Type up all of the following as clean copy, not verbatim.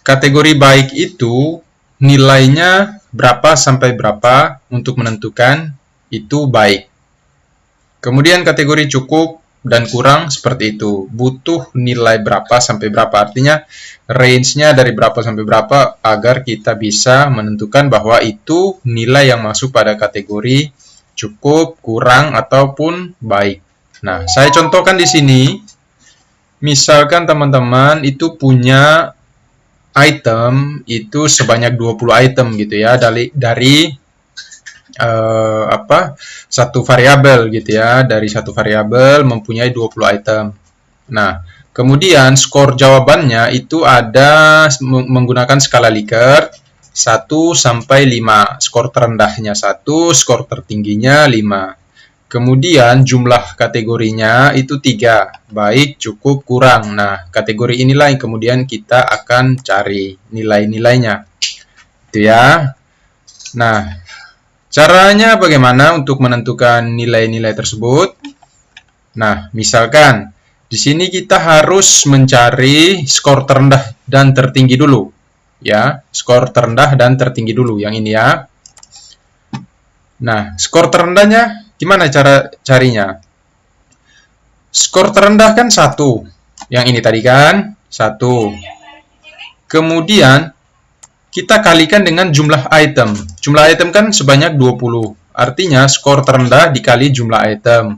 kategori baik itu nilainya berapa sampai berapa untuk menentukan itu baik. Kemudian kategori cukup dan kurang seperti itu. Butuh nilai berapa sampai berapa. Artinya range-nya dari berapa sampai berapa agar kita bisa menentukan bahwa itu nilai yang masuk pada kategori cukup, kurang, ataupun baik. Nah, saya contohkan di sini. Misalkan teman-teman itu punya item itu sebanyak 20 item gitu ya dari satu variabel gitu ya, dari satu variabel mempunyai 20 item. Nah, kemudian skor jawabannya itu ada menggunakan skala Likert 1 sampai 5. Skor terendahnya 1, skor tertingginya 5. Kemudian jumlah kategorinya itu 3, baik, cukup, kurang. Nah, kategori inilah yang kemudian kita akan cari nilai-nilainya. Itu ya. Nah, caranya bagaimana untuk menentukan nilai-nilai tersebut? Nah, misalkan di sini kita harus mencari skor terendah dan tertinggi dulu. Ya, skor terendah dan tertinggi dulu yang ini ya. Nah, skor terendahnya gimana cara carinya? Skor terendah kan 1. Yang ini tadi kan 1. Kemudian kita kalikan dengan jumlah item. Jumlah item kan sebanyak 20. Artinya skor terendah dikali jumlah item.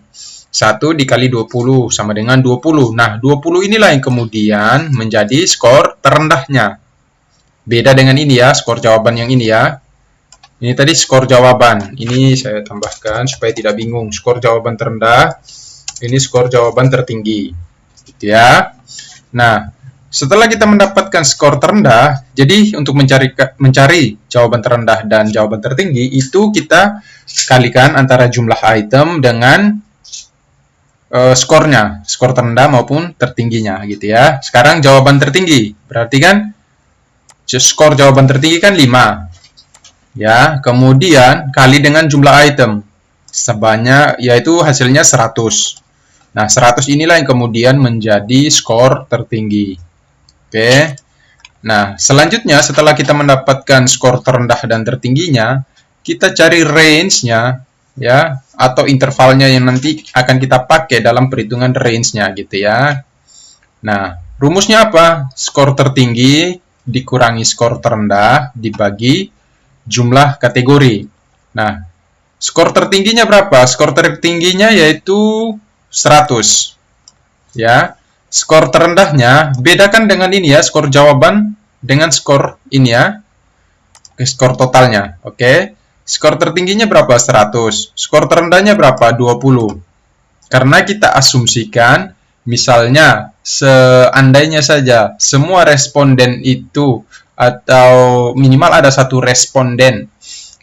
1 dikali 20 sama dengan 20. Nah, 20 inilah yang kemudian menjadi skor terendahnya. Beda dengan ini ya, skor jawaban yang ini ya. Ini tadi skor jawaban. Ini saya tambahkan supaya tidak bingung. Skor jawaban terendah. Ini skor jawaban tertinggi. Gitu ya. Nah, setelah kita mendapatkan skor terendah, jadi untuk mencari jawaban terendah dan jawaban tertinggi, itu kita kalikan antara jumlah item dengan skornya. Skor terendah maupun tertingginya. Gitu ya. Sekarang jawaban tertinggi. Berarti kan skor jawaban tertinggi kan 5. Ya, kemudian kali dengan jumlah item sebanyak, yaitu hasilnya 100. Nah, 100 inilah yang kemudian menjadi skor tertinggi. Oke. Nah, selanjutnya setelah kita mendapatkan skor terendah dan tertingginya, kita cari range-nya ya, atau intervalnya yang nanti akan kita pakai dalam perhitungan range-nya gitu ya. Nah, rumusnya apa? Skor tertinggi dikurangi skor terendah dibagi jumlah kategori. Nah, skor tertingginya berapa? Skor tertingginya yaitu 100. Ya. Skor terendahnya bedakan dengan ini ya, skor jawaban dengan skor ini ya. Skor totalnya. Oke. Skor tertingginya berapa? 100. Skor terendahnya berapa? 20. Karena kita asumsikan misalnya seandainya saja semua responden itu atau minimal ada satu responden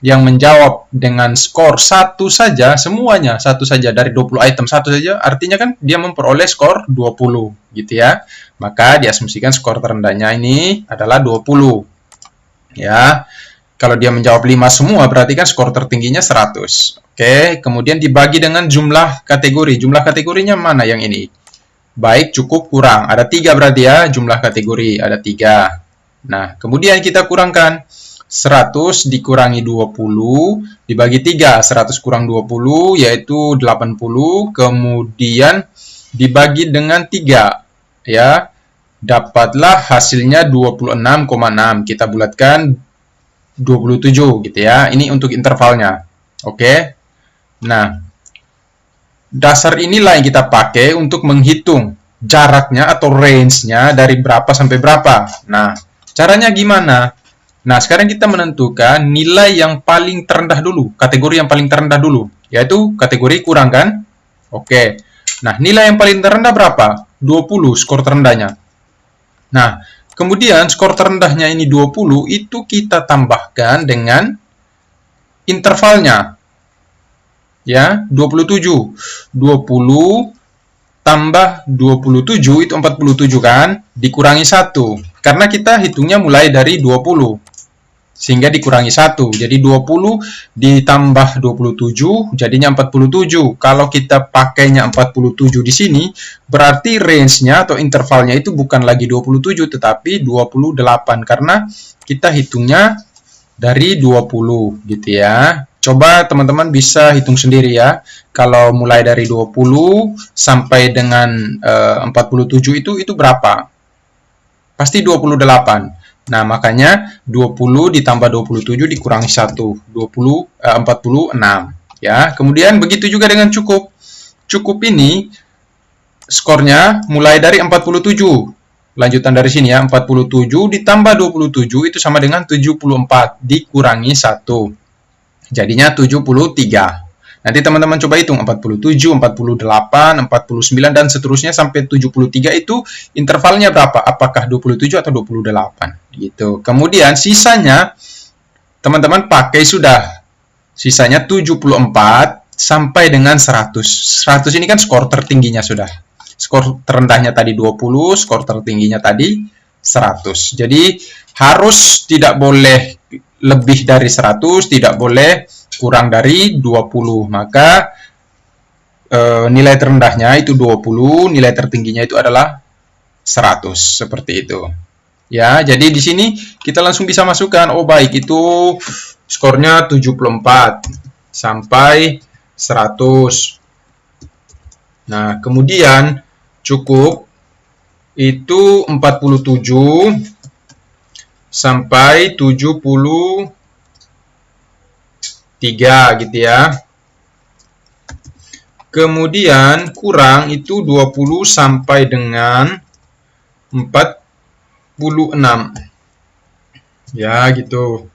yang menjawab dengan skor 1 saja, semuanya 1 saja dari 20 item 1 saja, artinya kan dia memperoleh skor 20 gitu ya. Maka diasumsikan skor terendahnya ini adalah 20. Ya. Kalau dia menjawab 5 semua berarti kan skor tertingginya 100. Oke, kemudian dibagi dengan jumlah kategori. Jumlah kategorinya mana yang ini? Baik, cukup, kurang. Ada 3 berarti ya, jumlah kategori ada 3. Nah, kemudian kita kurangkan 100 dikurangi 20 dibagi 3. 100 kurang 20 yaitu 80. Kemudian dibagi dengan 3. Ya, dapatlah hasilnya 26,6. Kita bulatkan 27 gitu ya. Ini untuk intervalnya. Oke. Nah, dasar inilah yang kita pakai untuk menghitung jaraknya atau range-nya dari berapa sampai berapa. Nah, caranya gimana? Nah, sekarang kita menentukan nilai yang paling terendah dulu, kategori yang paling terendah dulu, yaitu kategori kurang kan? Oke. Nah, nilai yang paling terendah berapa? 20 skor terendahnya. Nah, kemudian skor terendahnya ini 20, itu kita tambahkan dengan intervalnya. Ya, 27. 20 tambah 27 itu 47 kan? Dikurangi 1. Karena kita hitungnya mulai dari 20. sehingga dikurangi 1. Jadi 20 ditambah 27 jadinya 47. Kalau kita pakainya 47 di sini, berarti range-nya atau intervalnya itu bukan lagi 27 tetapi 28 karena kita hitungnya dari 20 gitu ya. Coba teman-teman bisa hitung sendiri ya. Kalau mulai dari 20 sampai dengan 47 itu berapa? Pasti 28. Nah, makanya 20 ditambah 27 dikurangi 1. 46. Ya, kemudian begitu juga dengan cukup. Cukup ini skornya mulai dari 47. Lanjutan dari sini ya, 47 ditambah 27 itu sama dengan 74 dikurangi 1. Jadinya 73. Nanti teman-teman coba hitung 47, 48, 49 dan seterusnya sampai 73 itu intervalnya berapa? Apakah 27 atau 28 gitu. Kemudian sisanya teman-teman pakai sudah. Sisanya 74 sampai dengan 100. 100 ini kan skor tertingginya sudah. Skor terendahnya tadi 20, skor tertingginya tadi 100. Jadi harus tidak boleh lebih dari 100, tidak boleh kurang dari 20. Maka nilai terendahnya itu 20, nilai tertingginya itu adalah 100. Seperti itu. Ya, jadi di sini kita langsung bisa masukkan, oh baik itu skornya 74 sampai 100. Nah, kemudian cukup itu 47 sampai 73 gitu ya. Kemudian kurang itu 20 sampai dengan 46. Ya, gitu.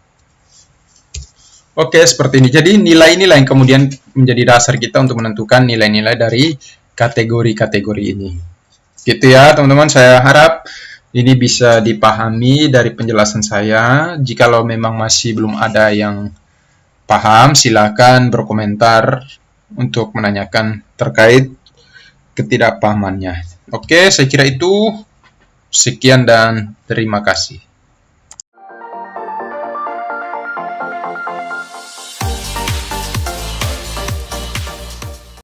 Oke, seperti ini. Jadi nilai-nilai yang kemudian menjadi dasar kita untuk menentukan nilai-nilai dari kategori-kategori ini. Gitu ya, teman-teman. Saya harap ini bisa dipahami dari penjelasan saya. Jikalau memang masih belum ada yang paham, silakan berkomentar untuk menanyakan terkait ketidakpahamannya. Oke, saya kira itu. Sekian dan terima kasih.